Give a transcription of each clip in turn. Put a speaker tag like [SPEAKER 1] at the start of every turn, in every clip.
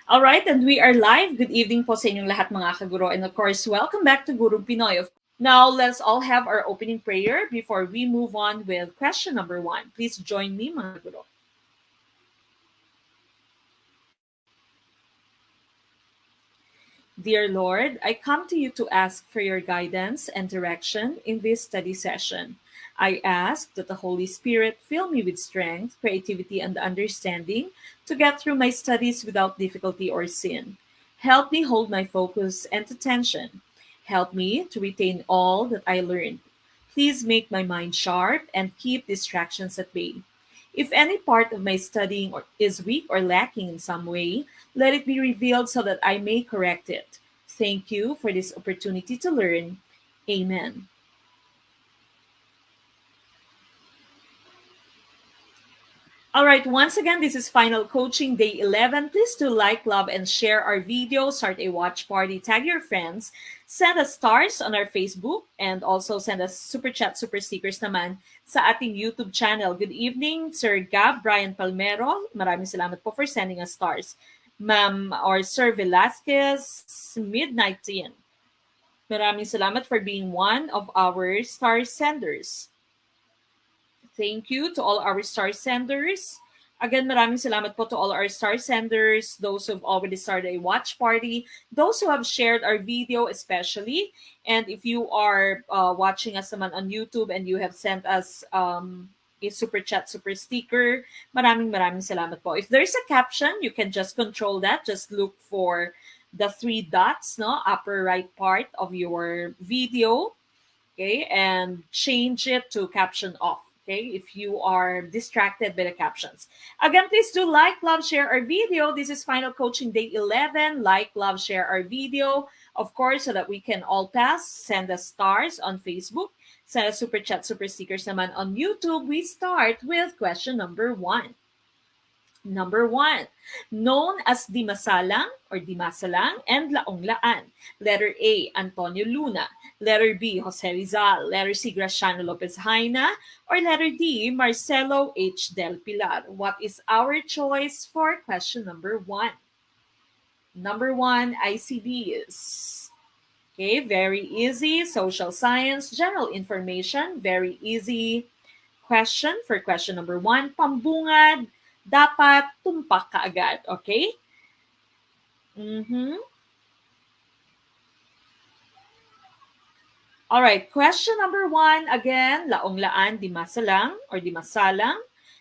[SPEAKER 1] All right, and we are live. Good evening po sa inyong lahat mga kaguro. And of course, welcome back to Gurong Pinoy. Now, let's all have our opening prayer before we move on with question number one. Please join me mga kaguro. Dear Lord, I come to you to ask for your guidance and direction in this study session. I ask that the Holy Spirit fill me with strength, creativity, and understanding to get through my studies without difficulty or sin. Help me hold my focus and attention. Help me to retain all that I learned. Please make my mind sharp and keep distractions at bay. If any part of my studying is weak or lacking in some way, let it be revealed so that I may correct it. Thank you for this opportunity to learn. Amen. All right, once again, this is Final Coaching Day 11. Please do like, love, and share our video. Start a watch party. Tag your friends. Send us stars on our Facebook and also send us super chat, super stickers naman sa ating YouTube channel. Good evening, Sir Gab, Brian Palmero. Maraming salamat po for sending us stars. Ma'am or Sir Velasquez, Midnight Teen. Maraming salamat for being one of our star senders. Thank you to all our star senders. Again, maraming salamat po to all our star senders, those who've already started a watch party, those who have shared our video especially. And if you are watching us naman on YouTube and you have sent us a super chat, super sticker, maraming salamat po. If there's a caption, you can just control that. Just look for the three dots, no, upper right part of your video, okay, and change it to caption off. Okay, if you are distracted by the captions. Again, please do like, love, share our video. This is Final Coaching Day 11. Like, love, share our video. Of course, so that we can all pass. Send us stars on Facebook. Send us super chat, super stickers naman on YouTube. We start with question number one. Number one, known as Dimasalang or Dimasalang and Laong-Laan. Letter A, Antonio Luna. Letter B, Jose Rizal. Letter C, Graciano Lopez Haina. Or letter D, Marcelo H. Del Pilar. What is our choice for question number one? Number one, ICDs. Okay, very easy. Social science, general information, very easy question for question number one. Pambungad, dapat tumpak ka agad. Okay? All right, question number one, again, Laong-Laan, Dimasalang or Dimasalang.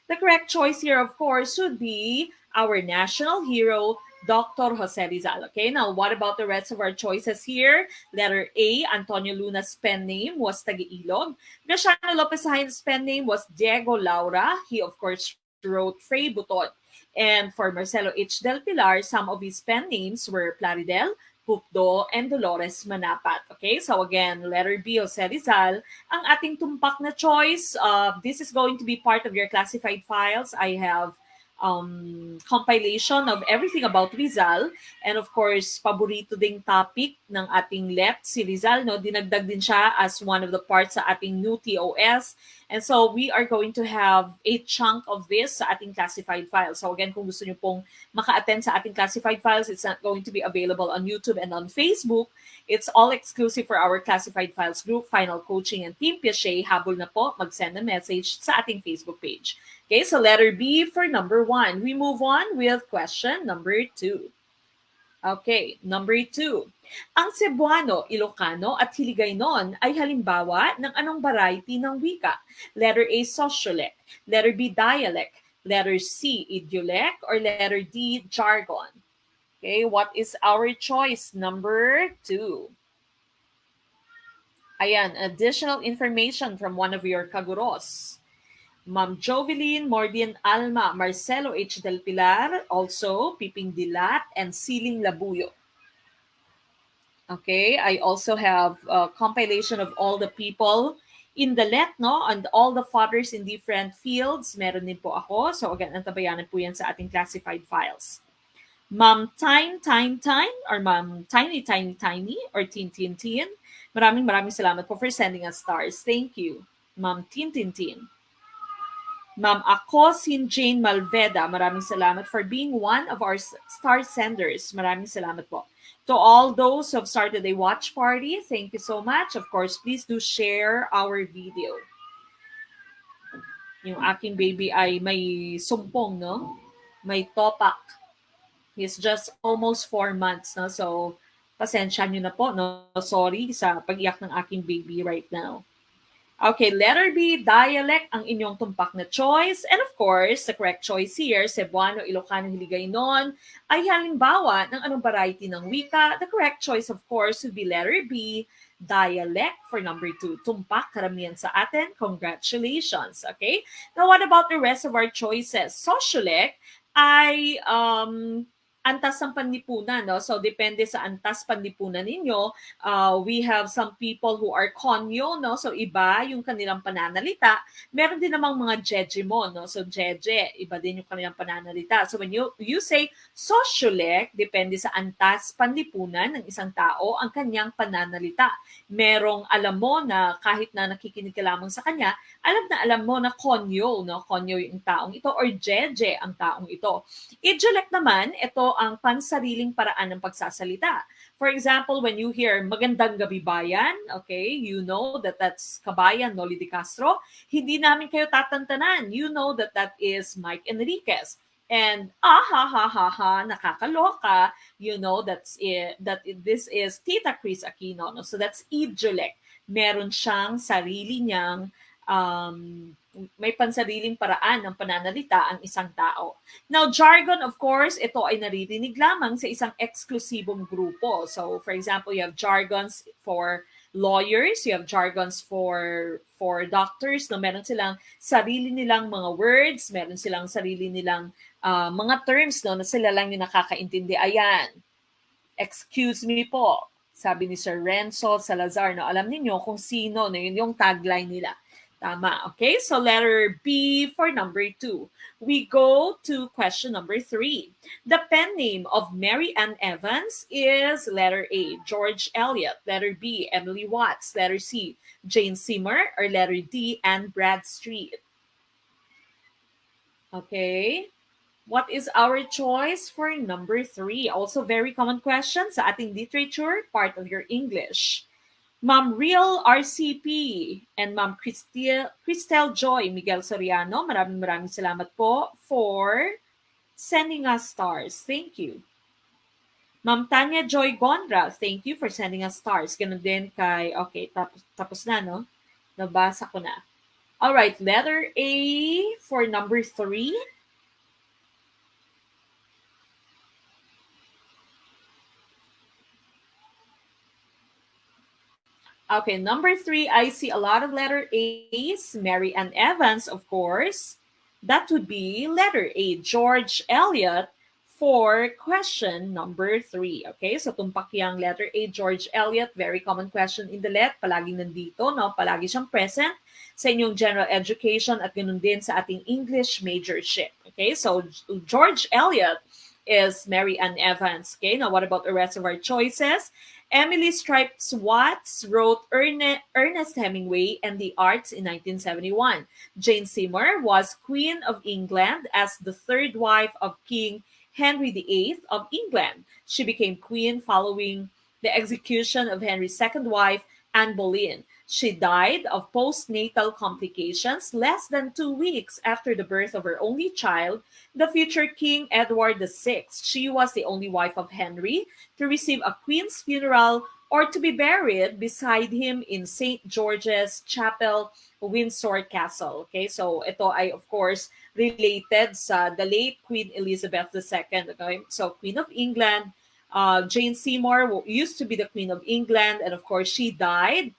[SPEAKER 1] The correct choice here, of course, should be our national hero, Dr. Jose Rizal. Okay, now what about the rest of our choices here? Letter A, Antonio Luna's pen name was Tagiilog. Graciano Lopez Haina's pen name was Diego Laura. He, of course, wrote Frei Butot. And for Marcelo H. Del Pilar, some of his pen names were Plaridel, Pupdo, and Dolores Manapat. Okay, so again, letter B, Jose Rizal. Ang ating tumpak na choice, this is going to be part of your classified files. I have compilation of everything about Rizal. And of course, paborito ding topic ng ating LET, si Rizal. No? Dinagdag din siya as one of the parts sa ating new TOS. And so we are going to have a chunk of this sa ating classified files. So again, kung gusto nyo pong maka-attend sa ating classified files, it's not going to be available on YouTube and on Facebook. It's all exclusive for our classified files group, Final Coaching and Team Piaget. Habol na po, mag-send a message sa ating Facebook page. Okay, so letter B for number one. We move on with question number two. Okay, number two. Ang Cebuano, Ilocano at Hiligaynon ay halimbawa ng anong variety ng wika? Letter A, sociolect. Letter B, dialect. Letter C, idiolect. Or letter D, jargon. Okay, what is our choice? Number two. Ayan, additional information from one of your kaguros. Ma'am Jovelyn, Mordian Alma, Marcelo H. Del Pilar, also Piping Dilat, and Siling Labuyo. Okay, I also have a compilation of all the people in the LET, no? And all the fathers in different fields. Meron din po ako. So again, antabayanan po yan sa ating classified files. Ma'am Time, or Ma'am Tiny, or Tin. Maraming salamat po for sending us stars. Thank you, Ma'am Tin. Ma'am, ako si Jane Malveda. Maraming salamat for being one of our star senders. Maraming salamat po. To all those who have started a watch party, thank you so much. Of course, please do share our video. Yung aking baby ay may sumpong, no? May topak. He's just almost 4 months, no? So, pasensya nyo na po, no? Sorry sa pag-iyak ng aking baby right now. Okay, letter B, dialect ang inyong tumpak na choice. And of course, the correct choice here, Cebuano, Ilocano, Hiligaynon, ay halimbawa ng anong variety ng wika. The correct choice, of course, would be letter B, dialect for number 2. Tumpak, karamihan sa atin. Congratulations. Okay? Now, what about the rest of our choices? Sociolect ay antas ng panlipunan, no? So, depende sa antas panlipunan ninyo. We have some people who are konyo, no? So, iba yung kanilang pananalita. Meron din namang mga jejemon, no? So, jeje, iba din yung kanilang pananalita. So, when you say sociolect, depende sa antas panlipunan ng isang tao ang kanyang pananalita. Merong alam mo na kahit na nakikinig ka lamang sa kanya, alam mo na konyo, no? Konyo yung taong ito or jeje ang taong ito. Idiolect naman, ito ang pansariling paraan ng pagsasalita. For example, when you hear magandang gabi bayan, okay, you know that that's Kabayan Noli de Castro. Hindi namin kayo tatantanan. You know that that is Mike Enriquez. And ha ha ha ha, nakakaloka, you know that's it, this is Tita Chris Aquino. No? So that's idiolect. Meron siyang sarili niyang may pansariling paraan ng pananalita ang isang tao. Now, jargon, of course, ito ay naririnig lamang sa isang eksklusibong grupo. So, for example, you have jargons for lawyers, you have jargons for doctors, no, meron silang sarili nilang mga words, meron silang sarili nilang mga terms, no, na sila lang yung nakakaintindi. Ayan, excuse me po, sabi ni Sir Renzo Salazar, no, alam niyo kung sino, no, yun yung tagline nila. Tama. Okay, so letter B for number 2. We go to question number 3. The pen name of Mary Ann Evans is letter A, George Eliot. Letter B, Emily Watts. Letter C, Jane Seymour. Or letter D, Anne Bradstreet. Okay. What is our choice for number 3? Also very common question sa ating literature, part of your English. Ma'am Real RCP and Ma'am Cristel Joy Miguel Soriano, maraming salamat po for sending us stars. Thank you. Ma'am Tanya Joy Gondra, thank you for sending us stars. Ganun din kay, okay, tapos na, no? Nabasa ko na. Alright, letter A for number 3. Okay, number 3, I see a lot of letter A's. Mary Ann Evans, of course. That would be letter A, George Eliot, for question number 3. Okay, so tumpak yung letter A, George Eliot. Very common question in the LET. Palaging nandito, no? Palagi siyang present sa inyong general education at ganun din sa ating English majorship. Okay, so George Eliot is Mary Ann Evans. Okay, now what about the rest of our choices? Emily Stripes Watts wrote Ernest Hemingway and the Arts in 1971. Jane Seymour was Queen of England as the third wife of King Henry VIII of England. She became queen following the execution of Henry's second wife, Anne Boleyn. She died of postnatal complications less than 2 weeks after the birth of her only child, the future King Edward VI. She was the only wife of Henry to receive a queen's funeral or to be buried beside him in St. George's Chapel, Windsor Castle. Okay, so ito ay of course related sa the late Queen Elizabeth II. Okay? So Queen of England, Jane Seymour used to be the Queen of England, and of course she died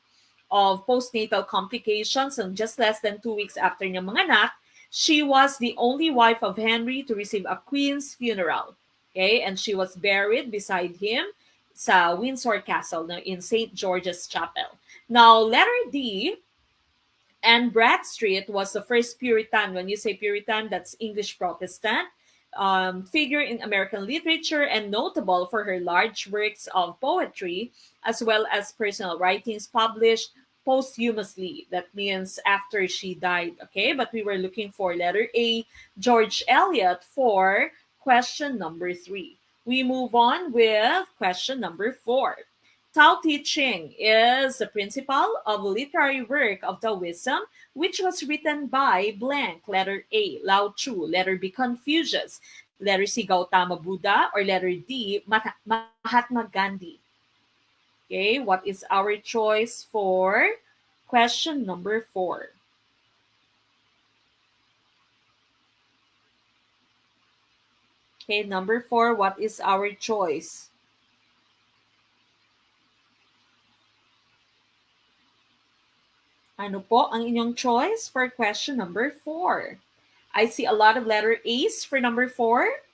[SPEAKER 1] of postnatal complications and just less than 2 weeks after niyang manganak. She was the only wife of Henry to receive a queen's funeral. Okay, and she was buried beside him sa Windsor Castle in St. George's Chapel. Now, letter D, Anne Bradstreet was the first Puritan. When you say Puritan, that's English Protestant. Figure in American literature and notable for her large works of poetry as well as personal writings published posthumously. That means after she died, okay? But we were looking for letter A, George Eliot, for question number 3. We move on with question number 4. Tao Te Ching is the principle of literary work of Taoism, which was written by blank. Letter A, Lao Tzu. Letter B, Confucius. Letter C, Gautama Buddha. Or letter D, Mahatma Gandhi. Okay, what is our choice for question number 4? Okay, number 4, what is our choice? Ano po ang inyong choice for question number 4? I see a lot of letter A's for number 4.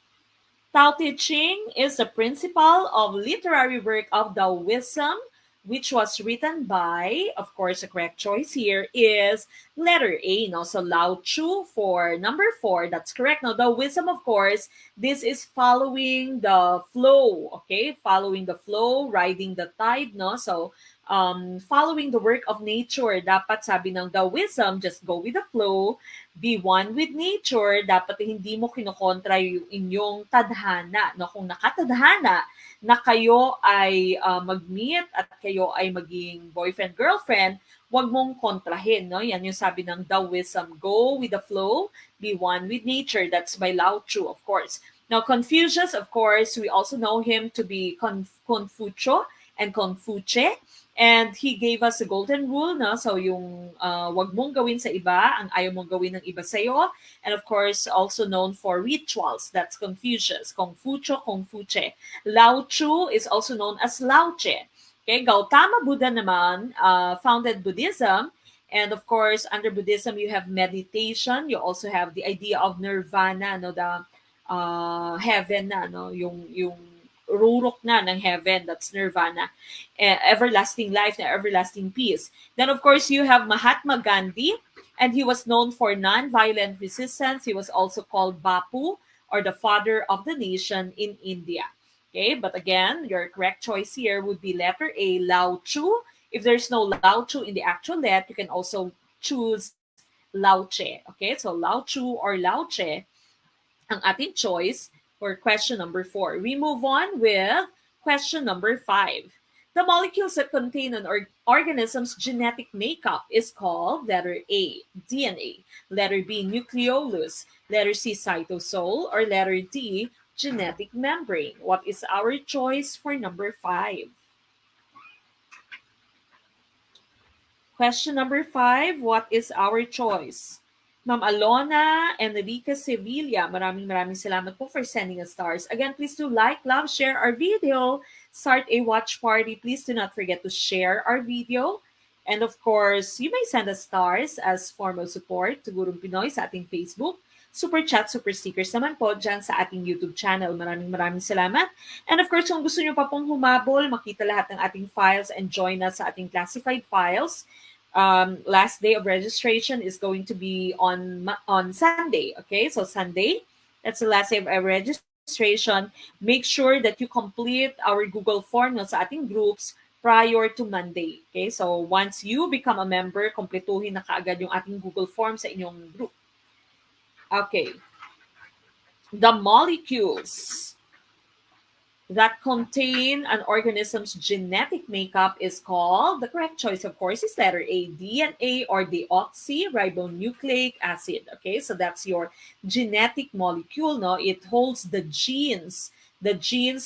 [SPEAKER 1] Tao Te Ching is the principle of literary work of Taoism, which was written by, of course, the correct choice here is letter A. No? So Lao Tzu for number 4. That's correct. Now, Taoism, of course, this is following the flow. Okay, following the flow, riding the tide. No, so following the work of nature. Dapat sabi ng Taoism, just go with the flow, be one with nature. Dapat hindi mo kinokontra yung inyong tadhana. No? Kung nakatadhana na kayo ay mag-meet at kayo ay maging boyfriend-girlfriend, wag mong kontrahin. No? Yan yung sabi ng Taoism, go with the flow, be one with nature. That's by Lao Tzu, of course. Now, Confucius, of course, we also know him to be Confucio and Confuce. And he gave us a golden rule, no? So yung wag mong gawin sa iba, ang ayaw mong gawin ng iba sa'yo. And of course, also known for rituals. That's Confucius, Confucio, Confuce. Lao Tzu is also known as Lao Tse. Okay, Gautama Buddha naman founded Buddhism. And of course, under Buddhism, you have meditation. You also have the idea of nirvana, no? The heaven na, no? Yung rurok na ng heaven, that's nirvana, everlasting life na everlasting peace. Then of course you have Mahatma Gandhi, and he was known for non-violent resistance. He was also called Bapu, or the father of the nation in India. Okay, but again, your correct choice here would be letter A, Lao Tzu. If there's no Lao Tzu in the actual let, you can also choose Lao Tse. Okay, so Lao Tzu or Lao Tse ang ating choice for question number 4. We move on with question number 5. The molecules that contain an organism's genetic makeup is called letter A, DNA, letter B, nucleolus, letter C, cytosol, or letter D, genetic membrane. What is our choice for number 5? Question number 5, what is our choice? Ma'am Alona Enrique Sevilla, maraming salamat po for sending us stars. Again, please do like, love, share our video. Start a watch party. Please do not forget to share our video. And of course, you may send us stars as form of support to Gurong Pinoy sa ating Facebook. Super chat, super stickers naman po dyan sa ating YouTube channel. Maraming salamat. And of course, kung gusto nyo pa pong humabol, makita lahat ng ating files and join us sa ating classified files. Last day of registration is going to be on Sunday. Okay, so Sunday, that's the last day of our registration. Make sure that you complete our Google form no, sa ating groups prior to Monday. Okay, so once you become a member, kompletuhin na kaagad yung ating Google form sa inyong group. Okay, the molecules that contain an organism's genetic makeup is called, the correct choice, of course, is letter A, DNA, or deoxyribonucleic acid. Okay, so that's your genetic molecule. No, it holds the genes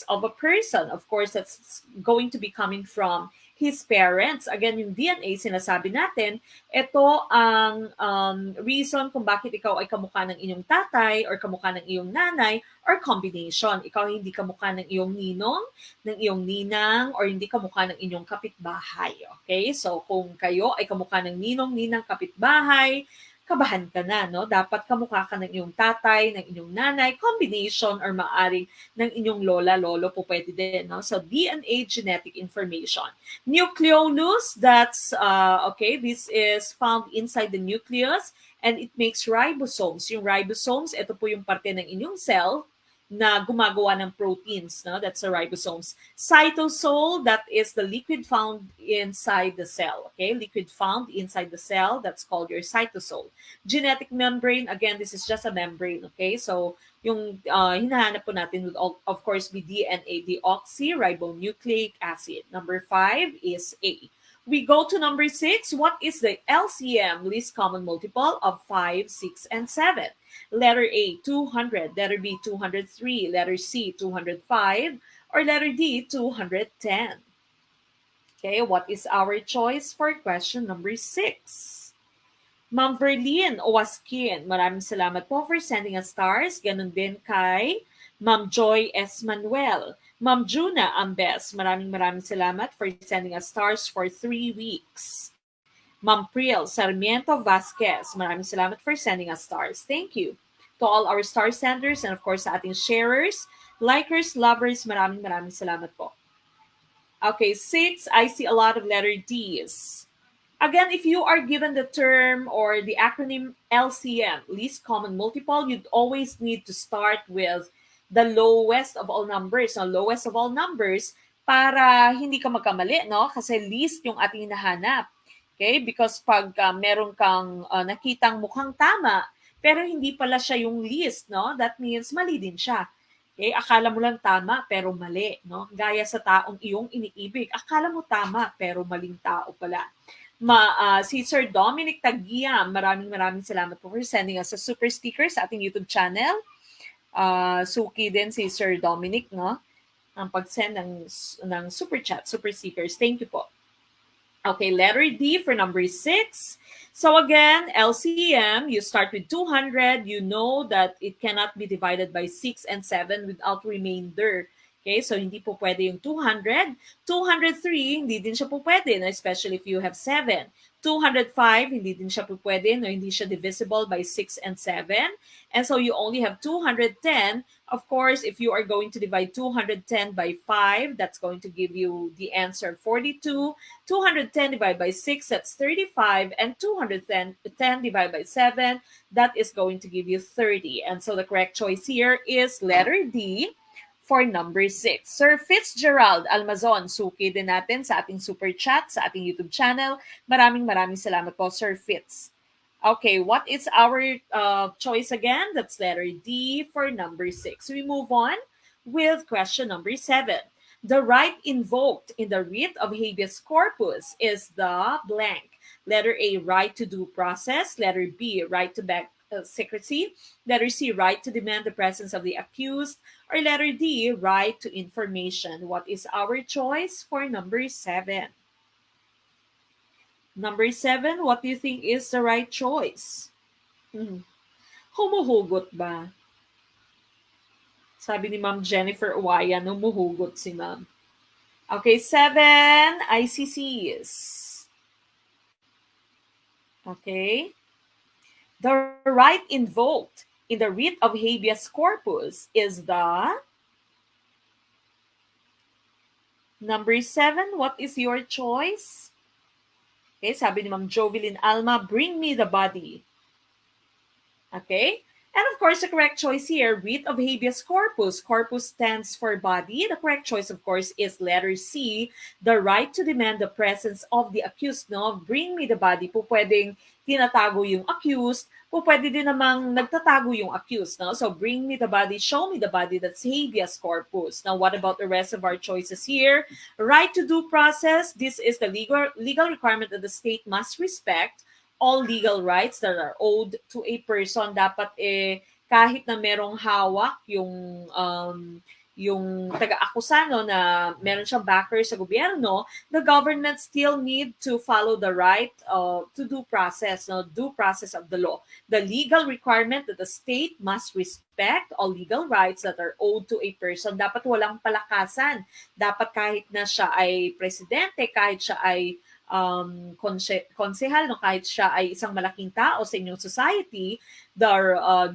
[SPEAKER 1] of a person. Of course, that's going to be coming from his parents. Again, yung DNA, sinasabi natin, ito ang reason kung bakit ikaw ay kamukha ng inyong tatay or kamukha ng iyong nanay or combination. Ikaw hindi kamukha ng iyong ninong, ng iyong ninang, or hindi kamukha ng inyong kapitbahay. Okay? So, kung kayo ay kamukha ng ninong, ninang, kapitbahay, kabahan ka na, no? Dapat kamukha ka ng iyong tatay, ng inyong nanay, combination or maaring ng inyong lola, lolo po pwede din, no? So, DNA genetic information. Nucleolus, that's, okay, this is found inside the nucleus and it makes ribosomes. Yung ribosomes, ito po yung parte ng inyong cell. na gumagawa ng proteins, no? That's the ribosomes. Cytosol, that is the liquid found inside the cell, okay? Liquid found inside the cell, that's called your cytosol. Genetic membrane, again, this is just a membrane, okay? So, yung hinahanap po natin would of course be DNA, deoxyribonucleic acid. Number 5 is A. We go to number 6. What is the LCM, least common multiple of 5, 6, and 7? Letter A, 200. Letter B, 203. Letter C, 205. Or letter D, 210. Okay, what is our choice for question number 6? Ma'am Verlene Owaskin, maraming salamat po for sending us stars. Ganon din kay Ma'am Joy S. Manuel. Ma'am Juna Ambes, maraming salamat for sending us stars for 3 weeks. Ma'am Priel Sarmiento Vasquez, maraming salamat for sending us stars. Thank you. To all our star senders and of course sa ating sharers, likers, lovers, maraming salamat po. Okay, 6, I see a lot of letter D's. Again, if you are given the term or the acronym LCM, least common multiple, you'd always need to start with the lowest of all numbers. No? Lowest of all numbers para hindi ka magkamali, no? Kasi least yung ating hinahanap. Okay? Because pag meron kang nakitang mukhang tama, pero hindi pala siya yung least, no? That means mali din siya. Okay? Akala mo lang tama, pero mali, no? Gaya sa taong iyong iniibig. Akala mo tama, pero maling tao pala. Si Sir Dominic Tagiam, maraming salamat po for sending us a super sticker sa ating YouTube channel. Suki din si Sir Dominic, no? Ang pag-send ng super chat, super stickers. Thank you po. Okay, letter D for number 6. So again, LCM, you start with 200. You know that it cannot be divided by 6 and 7 without remainder. Okay, so hindi po pwede yung 200. 203, hindi din siya po pwede, no? Especially if you have 7. 205, hindi din siya po pwede, no? Hindi siya divisible by 6 and 7. And so you only have 210. Of course, if you are going to divide 210 by 5, that's going to give you the answer 42. 210 divided by 6, that's 35. And 210 divided by 7, that is going to give you 30. And so the correct choice here is letter D for number 6. Sir Fitzgerald Almazon, suki din natin sa ating super chat, sa ating YouTube channel. Maraming salamat po, Sir Fitz. Okay, what is our choice again? That's letter D for number 6. We move on with question number 7. The right invoked in the writ of habeas corpus is the blank. Letter A, right to due process. Letter B, right to back secrecy. Letter C, right to demand the presence of the accused. Or letter D, right to information. What is our choice for number 7? Number 7, what do you think is the right choice? Humuhugot ba? Sabi ni Ma'am Jennifer Uwayan, humuhugot si Ma'am. Okay, 7, ICCs. Okay. The right invoked in the writ of habeas corpus is the number 7. What is your choice? Okay, sabi ni Ma'am Jovelyn Alma, bring me the body. Okay? And of course, the correct choice here, writ of habeas corpus. Corpus stands for body. The correct choice, of course, is letter C, the right to demand the presence of the accused. No? Bring me the body. Po pwedeng tinatago yung accused. Po pwede din namang nagtatago yung accused. No? So, bring me the body, show me the body. That's habeas corpus. Now, what about the rest of our choices here? Right to due process. This is the legal requirement that the state must respect. All legal rights that are owed to a person, dapat kahit na merong hawak yung taga-akusano na meron siyang backer sa gobyerno, the government still need to follow the right to due process, no? Due process of the law. The legal requirement that the state must respect all legal rights that are owed to a person. Dapat walang palakasan. Dapat kahit na siya ay presidente, kahit siya ay konsehal, no, kahit siya ay isang malaking tao sa inyong society, the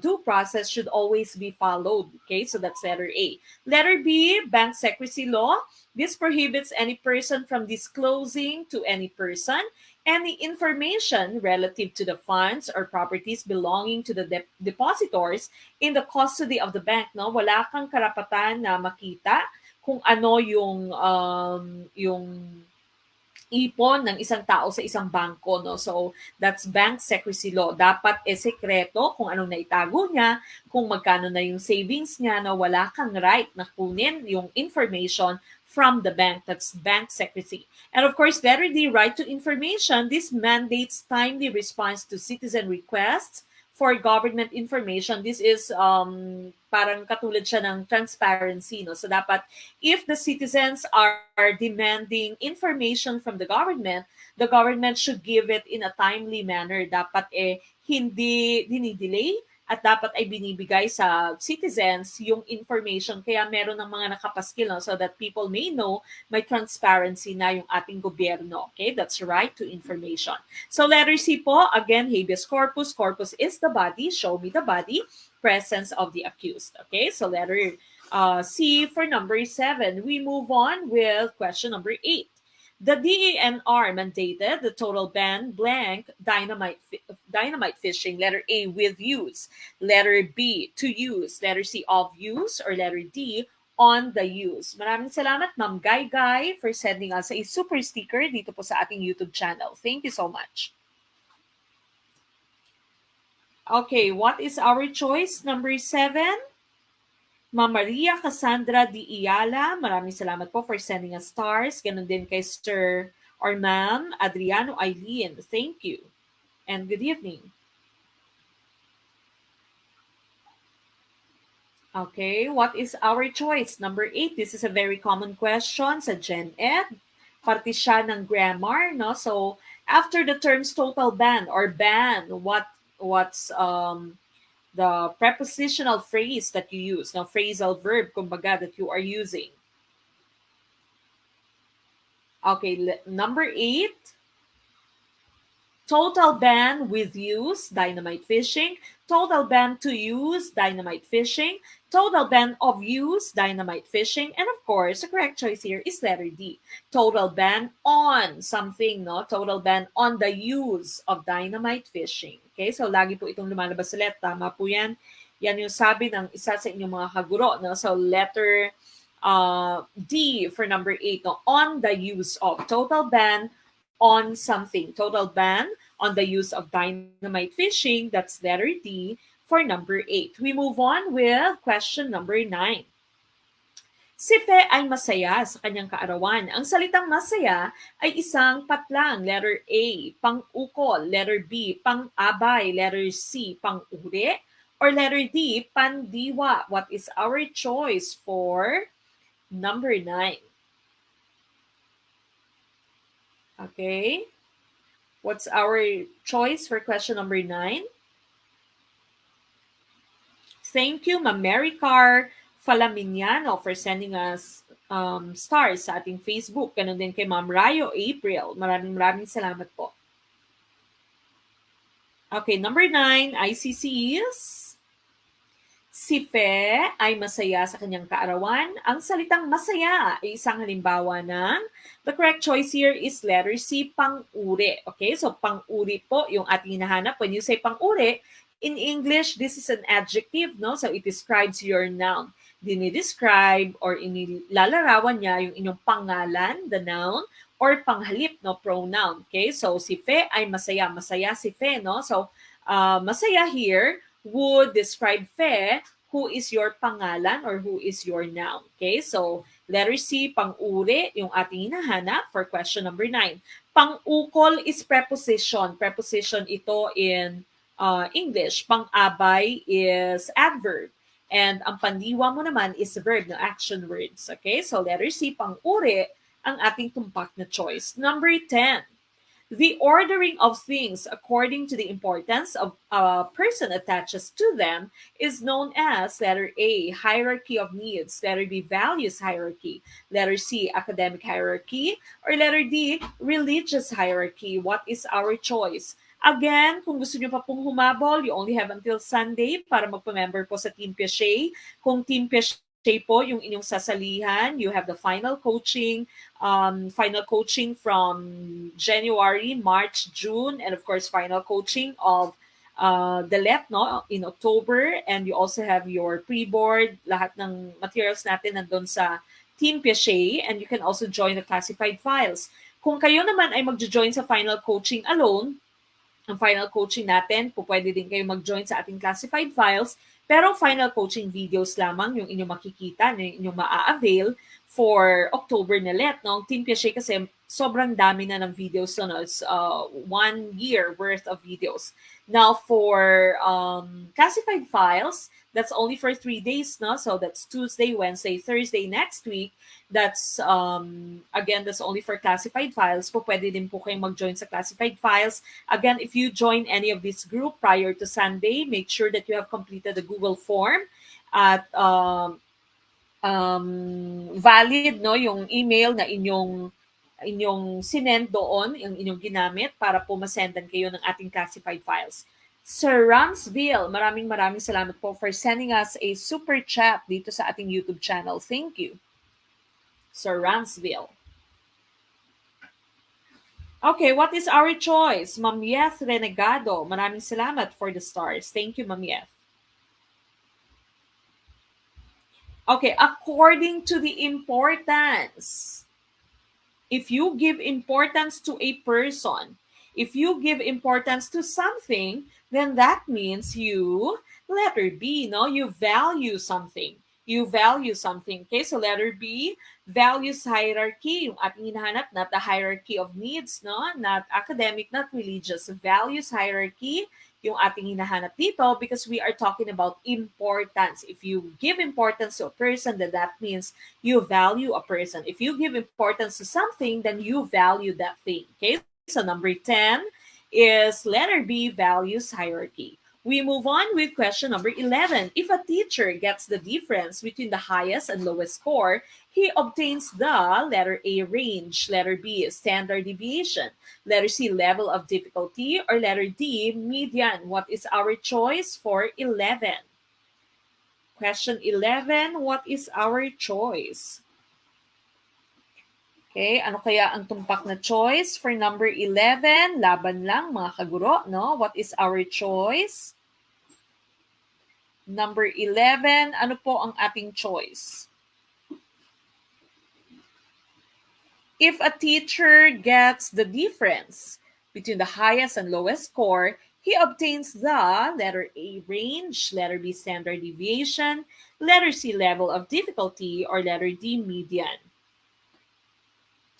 [SPEAKER 1] due process should always be followed. Okay, so that's letter A. Letter B, bank secrecy law. This prohibits any person from disclosing to any person Any information relative to the funds or properties belonging to the depositors in the custody of the bank, no? Wala kang karapatan na makita kung ano yung ipon ng isang tao sa isang bangko, no? So, that's bank secrecy law. Dapat sekreto kung anong naitago niya, kung magkano na yung savings niya, no? Wala kang right na kunin yung information from the bank. That's bank secrecy. And of course, letter D, right to information. This mandates timely response to citizen requests for government information. This is parang katulad siya ng transparency, no? So dapat if the citizens are demanding information from the government should give it in a timely manner. Dapat hindi dinidelay at dapat ay binibigay sa citizens yung information. Kaya meron ng mga nakapaskil, no? So that people may know may transparency na yung ating gobyerno. Okay, that's right to information. So letter C po, again, habeas corpus. Corpus is the body. Show me the body. Presence of the accused. Okay, so letter C for number 7. We move on with question number 8. The DANR mandated the total ban blank dynamite fishing. Letter A, with use. Letter B, to use. Letter C, of use. Or letter D, on the use. Maraming salamat, Ma'am Guy Guy, for sending us a super sticker dito po sa ating YouTube channel. Thank you so much. Okay, what is our choice? Number 7. Ma'am Maria Cassandra Di Iyala, maraming salamat po for sending us stars. Ganon din kay Sir or Ma'am Adriano Eileen. Thank you. And good evening. Okay, what is our choice? Number 8, this is a very common question sa Gen Ed. Parte siya ng grammar, no? So, after the terms total ban or ban, what's the prepositional phrase that you use, now phrasal verb, kumbaga, that you are using. Okay, number 8, total ban with use, dynamite fishing. Total ban to use, dynamite fishing. Total ban of use, dynamite fishing. And of course, the correct choice here is letter D. Total ban on something, no? Total ban on the use of dynamite fishing. Okay, so lagi po itong lumalabas ulit. Tama po yan. Yan yung sabi ng isa sa inyong mga kaguro, no? So letter D for number 8, no? On the use of. Total ban on something. Total ban on the use of dynamite fishing. That's letter D for number 8. We move on with question number 9. Si Fe ay masaya sa kanyang kaarawan. Ang salitang masaya ay isang patlang. Letter A, pang-ukol. Letter B, pang-abay. Letter C, pang-uri. Or letter D, pandiwa. What is our choice for number 9? Okay. What's our choice for question number 9? Thank you, Ma'am Mary Carr Falaminiano, for sending us stars sa ating Facebook. Ganun din kay Ma'am Rayo April. Maraming salamat po. Okay, number 9, ICC is si Fe ay masaya sa kanyang kaarawan. Ang salitang masaya ay isang halimbawa ng the correct choice here is letter C, pang-uri. Okay, so pang-uri po yung ating hinahanap. When you say pang-uri, in English, this is an adjective, no? So it describes your noun. Dinidescribe or inilalarawan niya yung inyong pangalan, the noun, or panghalip, no? Pronoun. Okay, so si Fe ay masaya. Masaya si Fe, no? So masaya here would describe Fe, who is your pangalan or who is your noun. Okay, so letter C, pang-uri, yung ating hinahanap for question number 9. Pang-ukol is preposition. Preposition ito in English. Pang-abay is adverb. And ang pandiwa mo naman is verb, no? Action words. Okay, so letter C, pang-uri, ang ating tumpak na choice. Number 10. The ordering of things according to the importance of a person attaches to them is known as letter A, hierarchy of needs, letter B, values hierarchy, letter C, academic hierarchy, or letter D, religious hierarchy. What is our choice? Again, kung gusto nyo pa pong humabol, you only have until Sunday para magpa-member po sa Team Piaget. Kung Team Piaget po yung inyong sasalihan. You have the final coaching from January, March, June, and of course, final coaching of the LEP, no, in October. And you also have your pre-board, lahat ng materials natin nandun sa Team Piaget, and you can also join the classified files. Kung kayo naman ay magjo-join sa final coaching alone, ang final coaching natin, pwede din kayo mag-join sa ating classified files, pero final coaching videos lamang yung inyong makikita, yung inyong maa-avail for October na let. No? Team Piaget kasi sobrang dami na ng videos. No? It's 1 year worth of videos. Now, for classified files, that's only for 3 days. No? So that's Tuesday, Wednesday, Thursday next week. That's, again, that's only for classified files. Pwede din po kayong mag-join sa classified files. Again, if you join any of this group prior to Sunday, make sure that you have completed the Google form at valid, no, yung email na inyong sinend doon, yung inyong ginamit para po masendan kayo ng ating classified files. Sir Ramsville, maraming salamat po for sending us a super chat dito sa ating YouTube channel. Thank you, Sir Ramsville. Okay, what is our choice? Ma'am Yeth Renegado, maraming salamat for the stars. Thank you, Ma'am Yeth. Okay, according to the importance. If you give importance to a person, if you give importance to something, then that means you, letter B, no? You value something. You value something. Okay, so letter B, values hierarchy. Yung ating hinahanap, not the hierarchy of needs, no? Not academic, not religious. Values hierarchy, yung ating hinahanap dito because we are talking about importance. If you give importance to a person, then that means you value a person. If you give importance to something, then you value that thing. Okay, so number 10 is letter B, values hierarchy. We move on with question number 11. If a teacher gets the difference between the highest and lowest score, he obtains the letter A, range, letter B, standard deviation, letter C, level of difficulty, or letter D, median. What is our choice for 11? Question 11, what is our choice? Okay, ano kaya ang tumpak na choice for number 11? Laban lang mga kaguro, no? What is our choice? Number 11, ano po ang ating choice? If a teacher gets the difference between the highest and lowest score, he obtains the letter A, range, letter B, standard deviation, letter C, level of difficulty, or letter D, median.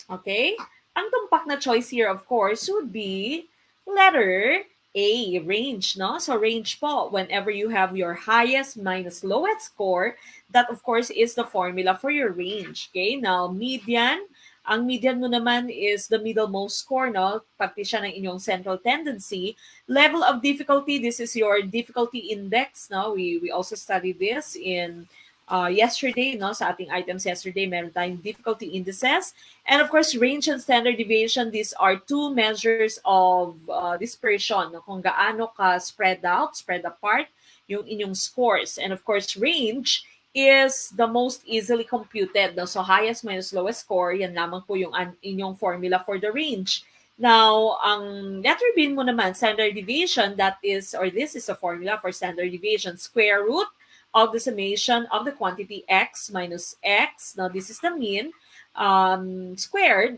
[SPEAKER 1] Okay? Ang tumpak na choice here, of course, would be letter A, range, no? So range po, whenever you have your highest minus lowest score, that of course is the formula for your range. Okay? Now, median, ang median mo naman is the middlemost score, no? Pati siya ng inyong central tendency. Level of difficulty, this is your difficulty index, no? We also studied this in yesterday, no? Sa ating items yesterday, meron tayong difficulty indices. And of course, range and standard deviation, these are two measures of dispersion, no? Kung gaano ka spread out, spread apart, yung inyong scores. And of course, range is the most easily computed. No? So highest minus lowest score, yan lamang po yung inyong formula for the range. Now, ang letter B mo naman, standard deviation, that is, or this is a formula for standard deviation, square root of the summation of the quantity x minus x. Now, this is the mean, squared,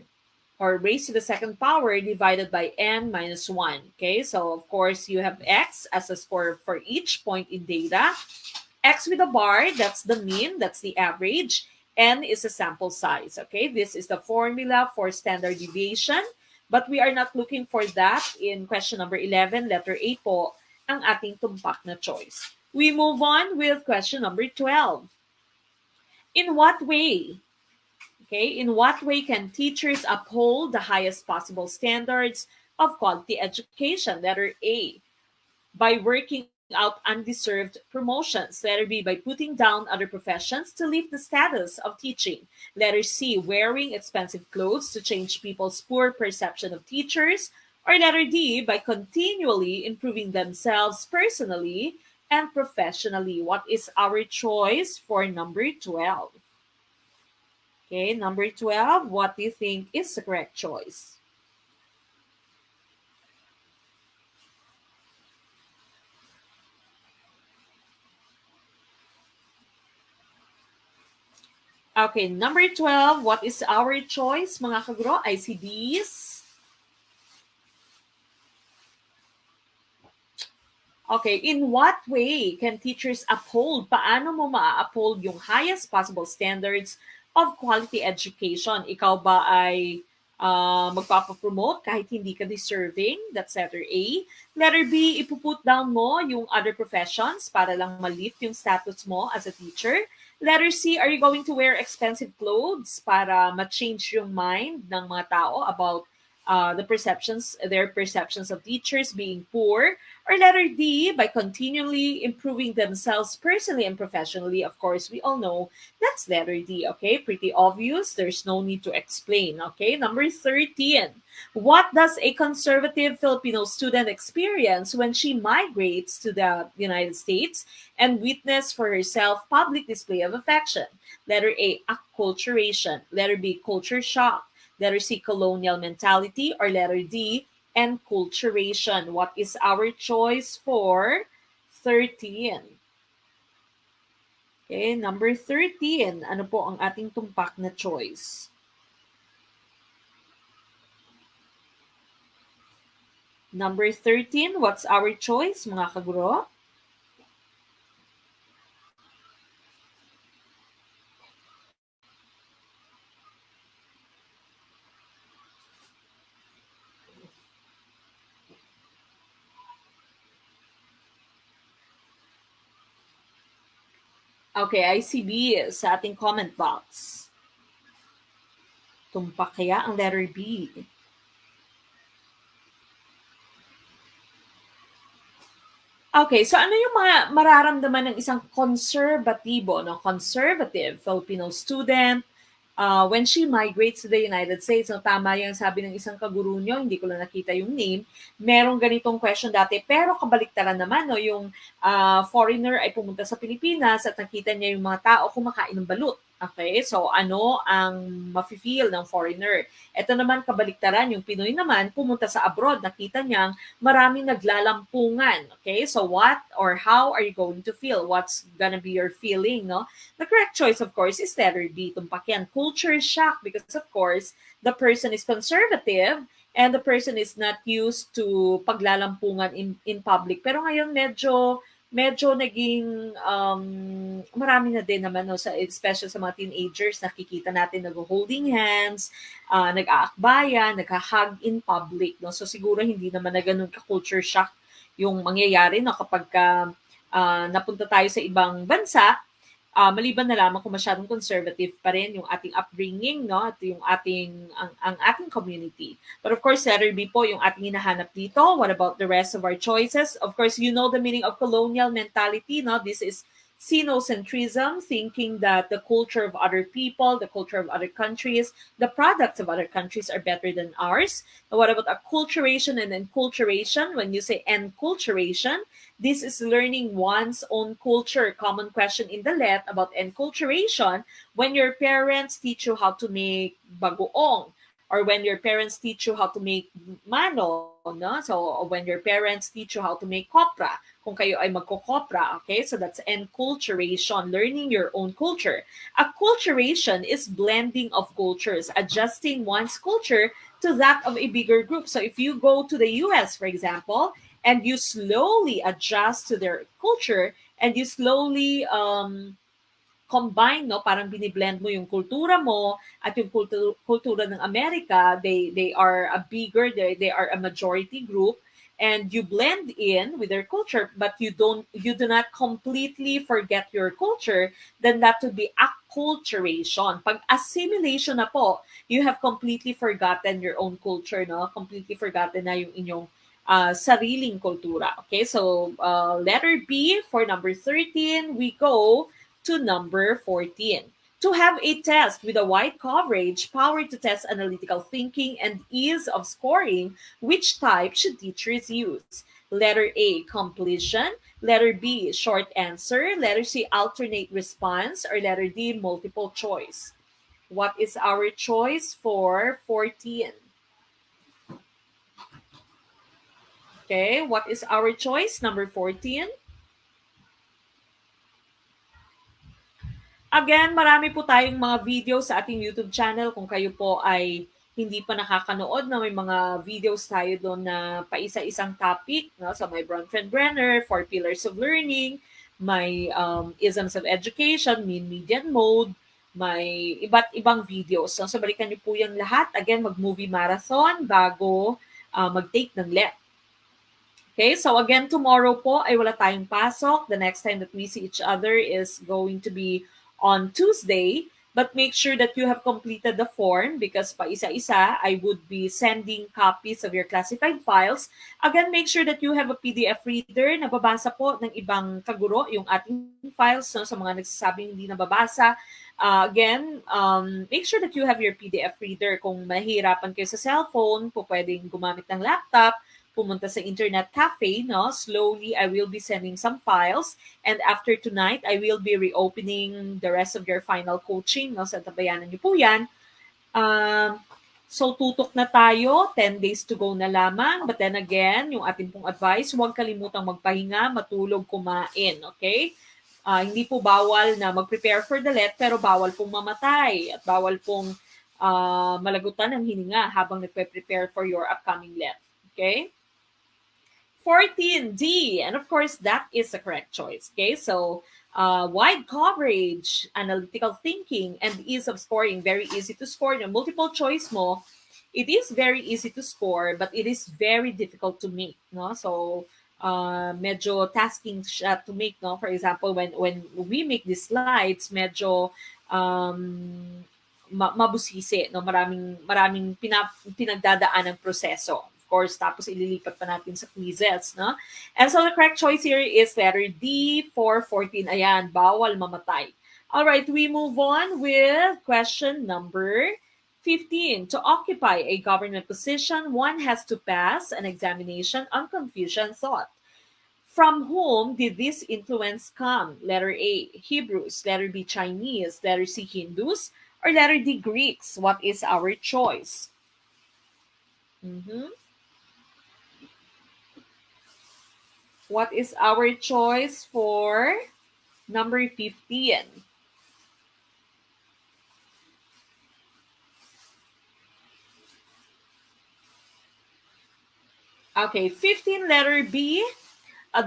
[SPEAKER 1] or raised to the second power divided by n minus 1. Okay, so of course, you have x as a score for each point in data. X with a bar, that's the mean, that's the average. N is a sample size, okay? This is the formula for standard deviation. But we are not looking for that in question number 11, letter A po, ang ating tumpak na choice. We move on with question number 12. In what way, okay, in what way can teachers uphold the highest possible standards of quality education? Letter A, by working out undeserved promotions. Letter B, by putting down other professions to lift the status of teaching. Letter C, wearing expensive clothes to change people's poor perception of teachers. Or letter D, by continually improving themselves personally and professionally. What is our choice for number 12? Okay, number 12, what do you think is the correct choice? Okay, number 12, what is our choice, mga kaguro? ICDs? Okay, in what way can teachers uphold? Paano mo ma-uphold yung highest possible standards of quality education? Ikaw ba ay magpapapromote kahit hindi ka deserving? That's letter A. Letter B, ipuput down mo yung other professions para lang malift yung status mo as a teacher. Letter C, are you going to wear expensive clothes para ma-change yung mind ng mga tao about their perceptions of teachers being poor? Or letter D, by continually improving themselves personally and professionally. Of course, we all know that's letter D, okay? Pretty obvious. There's no need to explain, okay? Number 13. What does a conservative Filipino student experience when she migrates to the United States and witness for herself public display of affection? Letter A, acculturation. Letter B, culture shock. Letter C, colonial mentality. Or letter D, enculturation. What is our choice for 13? Okay, number 13. Ano po ang ating tumpak na choice? Number 13, what's our choice, mga kaguro? Okay, ICB sa ating comment box. Tumpak kaya ang letter B? Okay, so ano yung mga mararamdaman ng isang konserbatibo, no, conservative Filipino student when she migrates to the United States? No, tama yung sabi ng isang kaguro nyo, hindi ko lang nakita yung name. Merong ganitong question dati, pero kabaliktaran naman, no, yung foreigner ay pumunta sa Pilipinas at nakita niya yung mga tao kumakain ng balut. Okay, so ano ang mafe-feel ng foreigner? Ito naman kabaliktaran, yung Pinoy naman pumunta sa abroad, nakita niyang maraming naglalampungan. Okay, so what or how are you going to feel? What's gonna be your feeling, no? The correct choice, of course, is letter B, tumpak yan. Culture shock, because of course, the person is conservative and the person is not used to paglalampungan in public. Pero ngayon medyo naging marami na din naman, no, sa especially sa mga teenagers, nakikita natin nag-holding hands, nag-aakbayan, nagha-hug in public, no. So siguro hindi naman na ganun ka culture shock yung mangyayari, no, kapag napunta tayo sa ibang bansa, maliban na lamang kung masyadong conservative pa rin yung ating upbringing, no, at yung ang ating community. But of course, letter B po yung ating hinahanap dito. What about the rest of our choices? Of course, you know the meaning of colonial mentality, no? This is xenocentrism, thinking that the culture of other people, the culture of other countries, the products of other countries are better than ours. Now, what about acculturation and enculturation? When you say enculturation, this is learning one's own culture. Common question in the let about enculturation: when your parents teach you how to make bagoong, or when your parents teach you how to make mano, no? So when your parents teach you how to make kopra, kung kayo ay magko-kopra, okay? So that's enculturation, learning your own culture. Acculturation is blending of cultures, adjusting one's culture to that of a bigger group. So if you go to the US, for example, and you slowly adjust to their culture, and you slowly combine, no, parang biniblend mo yung kultura mo at yung kultura ng Amerika. They are a bigger, they are a majority group, and you blend in with their culture, but you do not completely forget your culture. Then that would be acculturation. Pag assimilation na po, you have completely forgotten your own culture, no, completely forgotten na yung inyong sariling kultura. Okay, so letter B for number 13, we go to number 14. To have a test with a wide coverage, power to test analytical thinking, and ease of scoring, which type should teachers use? Letter A, completion. Letter B, short answer. Letter C, alternate response. Or letter D, multiple choice. What is our choice for 14? Okay, what is our choice? Number 14. Again, marami po tayong mga video sa ating YouTube channel. Kung kayo po ay hindi pa nakakanood na may mga videos tayo doon na paisa-isang topic. No? So may Bronfenbrenner, Four Pillars of Learning, may Isms of Education, Mean Median Mode, may iba't ibang videos. So balikan niyo po yung lahat. Again, mag-movie marathon bago mag-take ng LEP. Okay, so again, tomorrow po ay wala tayong pasok. The next time that we see each other is going to be on Tuesday. But make sure that you have completed the form because pa isa-isa, I would be sending copies of your classified files. Again, make sure that you have a PDF reader. Nababasa po ng ibang kaguro yung ating files. No? Sa mga nagsasabing hindi nababasa, make sure that you have your PDF reader. Kung mahirapan kayo sa cellphone, po pwedeng gumamit ng laptop, pumunta sa internet cafe, no? Slowly, I will be sending some files. And after tonight, I will be reopening the rest of your final coaching, no? Sa tabayanan niyo po yan. So, tutok na tayo. 10 days to go na lamang. But then again, yung ating pong advice, huwag kalimutang magpahinga, matulog, kumain. Okay? Hindi po bawal na mag-prepare for the LET, pero bawal pong mamatay at bawal pong malagutan ng hininga habang nagpe-prepare for your upcoming LET. Okay? 14, D. And of course, that is the correct choice. Okay, so wide coverage, analytical thinking, and ease of scoring. Very easy to score. Yung multiple choice mo, it is very easy to score, but it is very difficult to make. No? So, medyo tasking siya to make. No? For example, when we make these slides, medyo mabusisi. No? Maraming pinagdadaan ng proseso. Course, tapos ililipat pa natin sa quizzes, no? And so the correct choice here is letter D for 14. Ayan, bawal mamatay. All right, we move on with question number 15. To occupy a government position, one has to pass an examination on Confucian thought. From whom did this influence come? Letter A, Hebrews. Letter B, Chinese. Letter C, Hindus. Or letter D, Greeks. What is our choice? What is our choice for number 15? Okay, 15, letter B.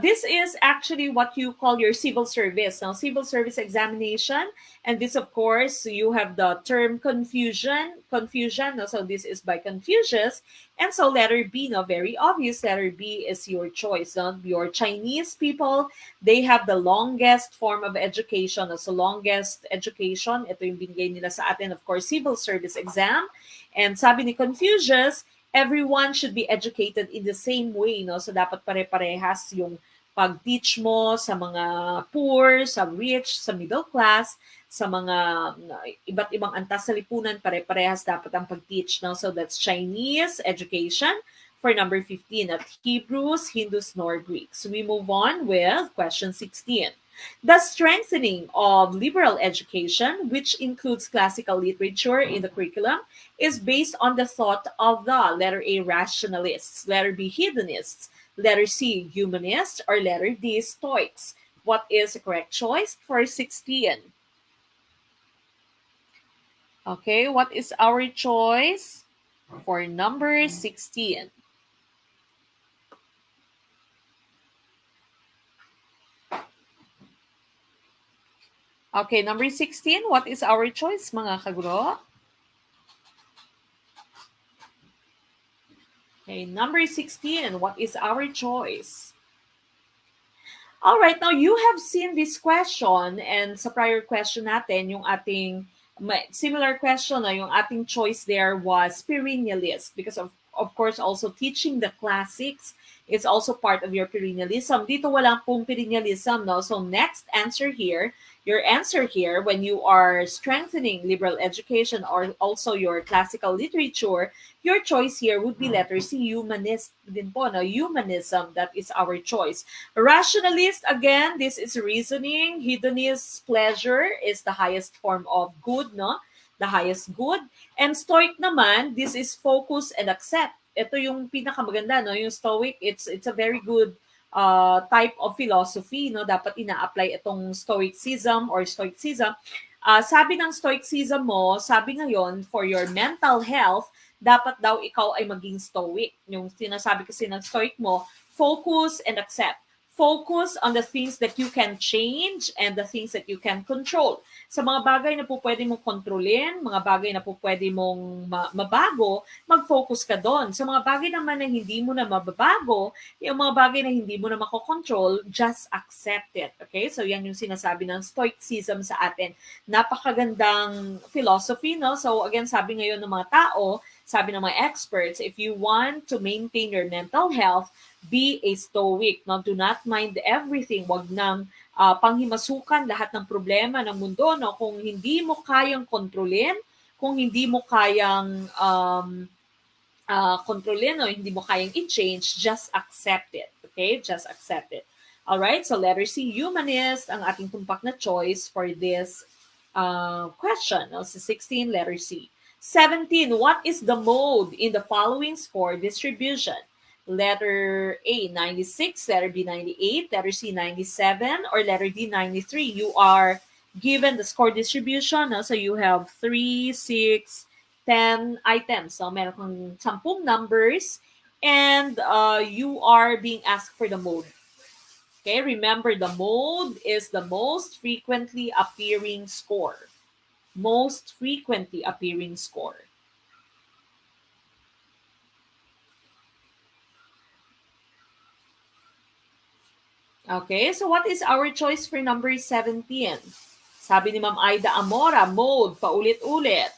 [SPEAKER 1] This is actually what you call your civil service. Now, civil service examination. And this, of course, you have the term confusion. No? So this is by Confucius. And so letter B, no, very obvious. Letter B is your choice. No? Your Chinese people, they have the longest form of education. So longest education, ito yung binigay nila sa atin, of course, civil service exam. And sabi ni Confucius, everyone should be educated in the same way, no? So dapat pare-parehas yung pag-teach mo sa mga poor, sa rich, sa middle class, sa mga iba't ibang antas sa lipunan, pare-parehas dapat ang pag-teach, no? So that's Chinese education for number 15 at Hebrews, Hindus, nor Greeks. We move on with question 16. The strengthening of liberal education, which includes classical literature in the curriculum, is based on the thought of the letter A, rationalists, letter B, hedonists, letter C, humanists, or letter D, Stoics. What is the correct choice for 16? Okay, what is our choice for number 16? Okay, number 16, what is our choice, mga kaguro? Okay, number 16, what is our choice? All right, now you have seen this question and sa prior question natin, yung ating similar question na yung ating choice there was perennialist because of course also teaching the classics is also part of your perennialism. Dito walang pong perennialism, no? So next answer here, your answer here when you are strengthening liberal education or also your classical literature, your choice here would be letter C, humanist din po, no? Humanism, that is our choice. Rationalist, again, this is reasoning. Hedonist, pleasure is the highest form of good, no? The highest good. And Stoic naman, this is focus and accept. Ito yung pinakamaganda, no? Yung Stoic, it's a very good type of philosophy, no? Dapat ina-apply itong Stoicism. Sabi ng Stoicism mo, sabi ngayon, for your mental health, dapat daw ikaw ay maging stoic. Yung sinasabi kasi ng stoic mo, focus and accept. Focus on the things that you can change and the things that you can control. Sa mga bagay na po pwede mong kontrolin, mga bagay na po pwede mong mabago, mag-focus ka doon. Sa mga bagay naman na hindi mo na mababago, yung mga bagay na hindi mo na makokontrol, just accept it. Okay? So yan yung sinasabi ng Stoicism sa atin. Napakagandang philosophy, no? So again, sabi ngayon ng mga tao, sabi ng mga experts, if you want to maintain your mental health, be a stoic. No? Do not mind everything. Wag nang panghimasukan lahat ng problema ng mundo. No? Kung hindi mo kayang kontrolin, kung hindi mo kayang kontrolin o hindi mo kayang i-change, just accept it. Okay? Just accept it. Alright? So letter C, humanist, ang ating tumpak na choice for this question. No? So 16, letter C. 17, what is the mode in the following score distribution? Letter A, 96, letter B, 98, letter C, 97, or letter D, 93. You are given the score distribution. No? So you have 3, 6, 10 items. So meron kang 10 numbers and you are being asked for the mode. Okay, remember the mode is the most frequently appearing score. Most frequently appearing score. Okay, so what is our choice for number 17? Sabi ni Ma'am Aida Amora, mode, paulit-ulit.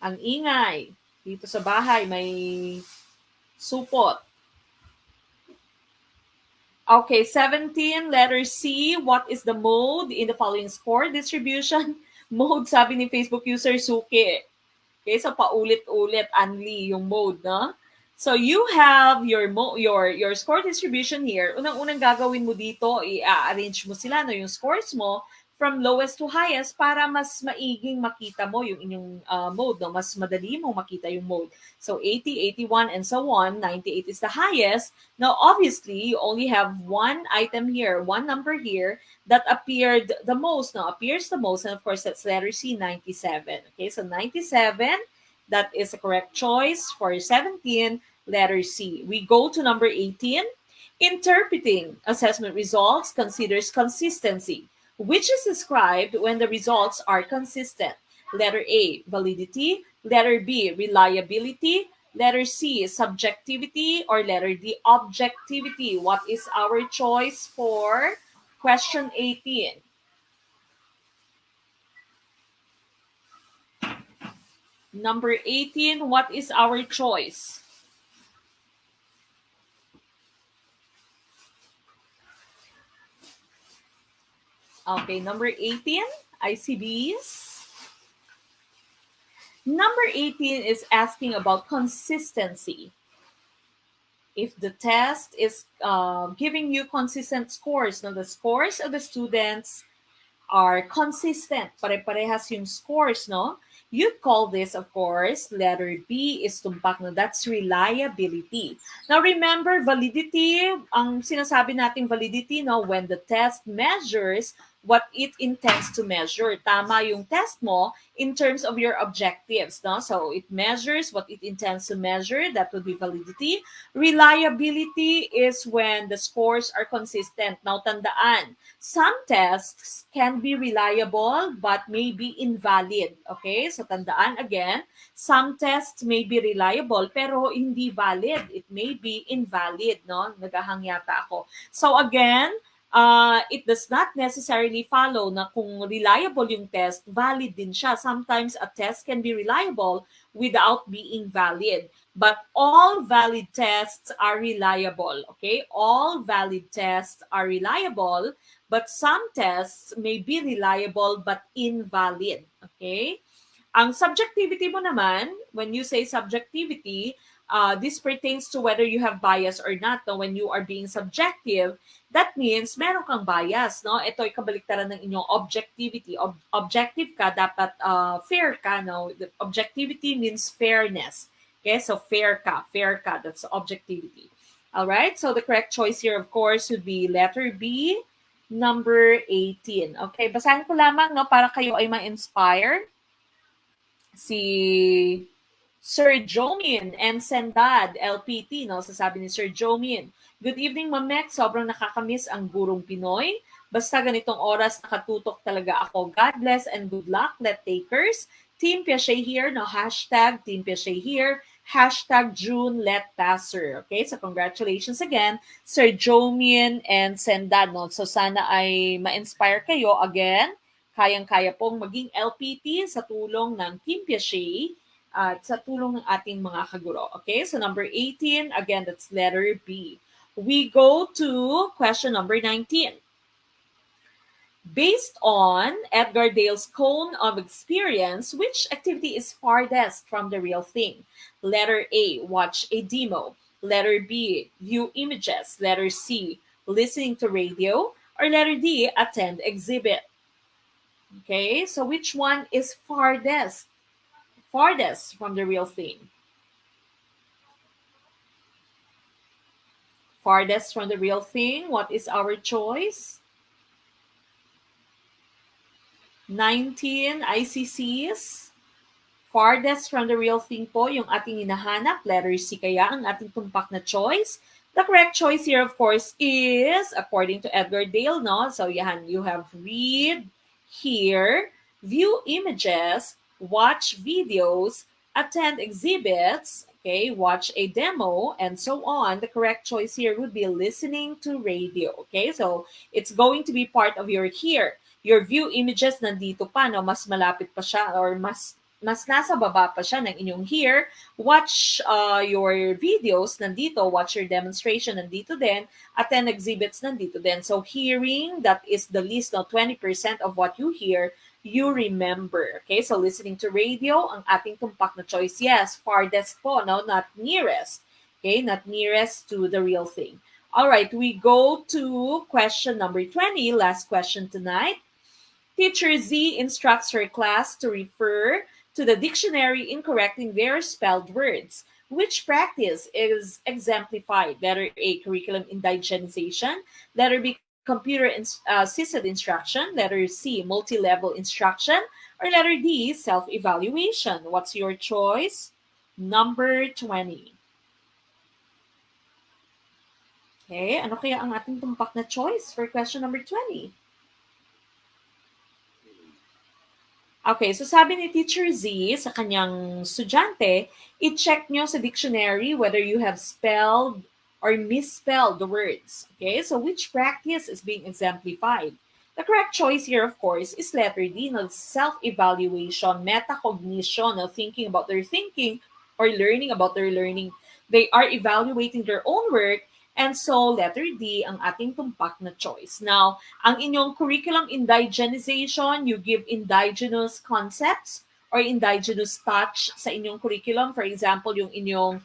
[SPEAKER 1] Ang ingay. Dito sa bahay, may supot. Okay, 17, letter C. What is the mode in the following score distribution? Mode, sabi ni Facebook user Suki. Okay, so paulit-ulit, only yung mode, no? So you have your score distribution here. Unang-unang gagawin mo dito, i-arrange mo sila, no, yung scores mo from lowest to highest para mas maiging makita mo yung inyong mode, no? Mas madali mo makita yung mode. So 80, 81, and so on. 98 is the highest. Now, obviously, you only have one item here, one number here that appeared the most, no? Appears the most, and of course, that's letter C, 97. Okay, so 97, that is a correct choice for 17, letter C. We go to number 18. Interpreting assessment results considers consistency, which is described when the results are consistent. Letter A, validity. Letter B, reliability. Letter C, subjectivity. Or letter D, objectivity. What is our choice for question 18? Number 18, what is our choice? Okay, number 18, ICBs. Number 18 is asking about consistency. If the test is giving you consistent scores, now the scores of the students are consistent, pare-parehas yung scores, no? You'd call this, of course, letter B is tumpak na, that's reliability. Now, remember, validity, ang sinasabi nating validity, no, when the test measures what it intends to measure. Tama yung test mo in terms of your objectives, no? So, it measures what it intends to measure, that would be validity. Reliability is when the scores are consistent. Now, tandaan, some tests can be reliable but may be invalid. Okay? So, tandaan again, some tests may be reliable pero hindi valid. It may be invalid, no? Nagahang yata ako. So, again, it does not necessarily follow na kung reliable yung test, valid din siya. Sometimes a test can be reliable without being valid. But all valid tests are reliable, okay? All valid tests are reliable, but some tests may be reliable but invalid. Okay? Ang subjectivity mo naman, when you say subjectivity, this pertains to whether you have bias or not. No? When you are being subjective, that means meron kang bias. No? Ito ay kabaliktaran ng inyong objectivity. Objective ka, dapat fair ka. No? The objectivity means fairness. Okay, so fair ka. That's objectivity. All right, so the correct choice here, of course, would be letter B, number 18. Okay, basahin ko lamang no, para kayo ay ma-inspire. Si Sir Jomin and Sendad, LPT, no? Sasabi ni Sir Jomin, good evening, Mamek. Sobrang nakakamiss ang Gurong Pinoy. Basta ganitong oras nakatutok talaga ako. God bless and good luck, let takers. Team Piaget here, no? Hashtag Team Piaget here. Hashtag June Let Passer. Okay, so congratulations again, Sir Jomin and Sendad. No? So sana ay ma-inspire kayo again. Kayang-kaya pong maging LPT sa tulong ng Team Piaget at sa tulong ng ating mga kaguro. Okay, so number 18, again, that's letter B. We go to question number 19. Based on Edgar Dale's cone of experience, which activity is farthest from the real thing? Letter A, watch a demo. Letter B, view images. Letter C, listening to radio. Or letter D, attend exhibit. Okay, so which one is farthest? Farthest from the real thing. Farthest from the real thing. What is our choice? 19 ICCs. Farthest from the real thing po yung ating hinahanap. Letter C kaya ang ating tumpak na choice. The correct choice here, of course, is according to Edgar Dale, no? So yan, you have read, hear, view images, watch videos, attend exhibits, okay, watch a demo, and so on. The correct choice here would be listening to radio, okay? So it's going to be part of your hear. Your view images nandito pa, no? Mas malapit pa siya or mas nasa baba pa siya ng inyong hear. Watch your videos nandito, watch your demonstration nandito din, attend exhibits nandito din. So hearing, that is the least, no, 20% of what you hear, you remember. Okay, so listening to radio, ang ating tumpak na choice, yes, farthest po, no, not nearest. Okay, not nearest to the real thing. All right, we go to question number 20, last question tonight. Teacher Z instructs her class to refer to the dictionary in correcting their spelled words. Which practice is exemplified? Letter A, curriculum indigenization. Letter B, computer assisted instruction. Letter C, multi-level instruction. Or letter D, self-evaluation. What's your choice? Number 20. Okay, ano kaya ang ating tumpak na choice for question number 20? Okay, so sabi ni Teacher Z sa kanyang estudyante, i-check nyo sa dictionary whether you have spelled or misspelled the words. Okay, so which practice is being exemplified? The correct choice here, of course, is letter D, no, self-evaluation, metacognition, no, thinking about their thinking or learning about their learning. They are evaluating their own work. And so, letter D ang ating tumpak na choice. Now, ang inyong curriculum indigenization, you give indigenous concepts or indigenous touch sa inyong curriculum. For example, yung inyong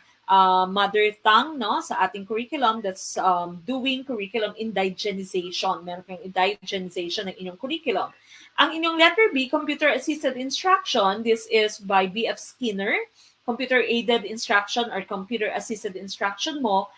[SPEAKER 1] mother tongue, no, sa ating curriculum, that's doing curriculum indigenization. Meron kayong indigenization ng inyong curriculum. Ang inyong letter B, computer-assisted instruction, this is by B.F. Skinner. Computer-aided instruction or computer-assisted instruction mo,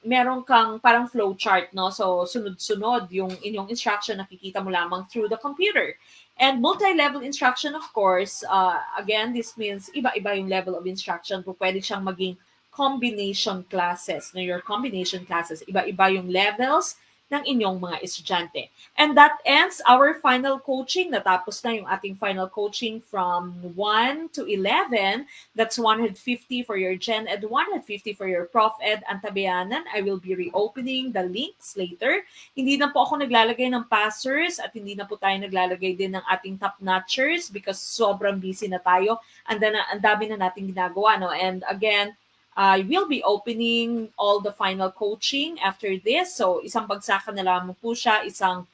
[SPEAKER 1] meron kang parang flow chart, no? So, sunod-sunod yung inyong instruction, nakikita mo lamang through the computer. And multi-level instruction, of course, again, this means iba-iba yung level of instruction. Pwede siyang maging combination classes, no? Your combination classes, iba-iba yung levels ng inyong mga estudyante. And that ends our final coaching. Natapos na yung ating final coaching from 1 to 11. That's 150 for your Gen Ed, 150 for your Prof Ed Antabayanan. I will be reopening the links later. Hindi na po ako naglalagay ng passers at hindi na po tayo naglalagay din ng ating top-notchers because sobrang busy na tayo. Ang dami na natin ginagawa. No? And again, I will be opening all the final coaching after this. So, isang bagsakan na lamang po siya, isang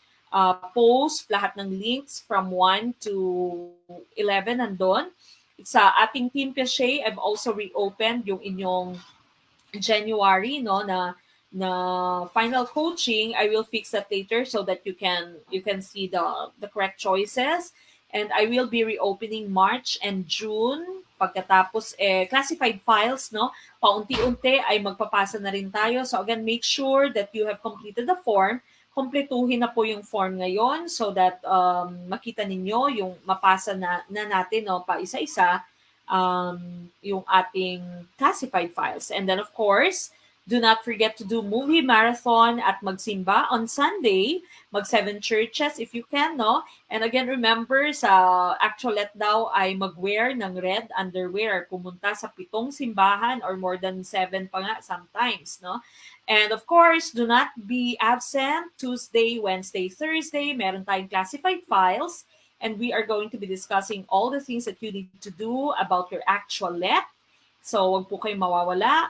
[SPEAKER 1] post, lahat ng links from 1 to 11 nandun. Sa ating Team Cachet, I've also reopened yung inyong January, no, na final coaching. I will fix that later so that you can see the correct choices. And I will be reopening March and June. Pagkatapos classified files, no, paunti-unti ay magpapasa na rin tayo. So again, make sure that you have completed the form. Kompletuhin na po yung form ngayon so that makita ninyo yung mapasa na natin, no, pa isa-isa yung ating classified files. And then, of course, do not forget to do movie marathon at magsimba on Sunday. Mag 7 churches if you can, no? And again, remember, sa actualet daw ay mag-wear ng red underwear. Pumunta sa 7 simbahan or more than 7 pa nga sometimes, no? And of course, do not be absent Tuesday, Wednesday, Thursday. Meron tayong classified files. And we are going to be discussing all the things that you need to do about your actual let. So, wag po kayong mawawala.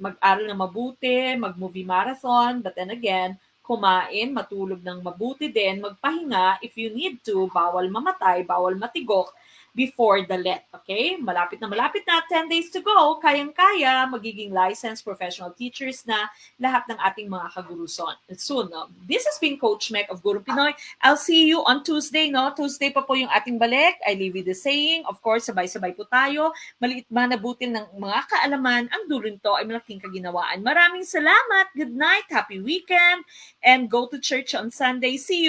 [SPEAKER 1] Mag-aral na mabuti, mag-movie marathon. But then again, kumain, matulog ng mabuti din, magpahinga. If you need to, bawal mamatay, bawal matigok before the let. Okay? Malapit na, 10 days to go. Kayang-kaya, magiging licensed professional teachers na lahat ng ating mga kaguruson. Soon, no? This has been Coach Mek of Gurong Pinoy. I'll see you on Tuesday, no? Tuesday pa po yung ating balik. I leave you the saying. Of course, sabay-sabay po tayo. Maliit man na butil ng mga kaalaman, ang dulo nito ay malaking kaginawaan. Maraming salamat. Good night. Happy weekend. And go to church on Sunday. See you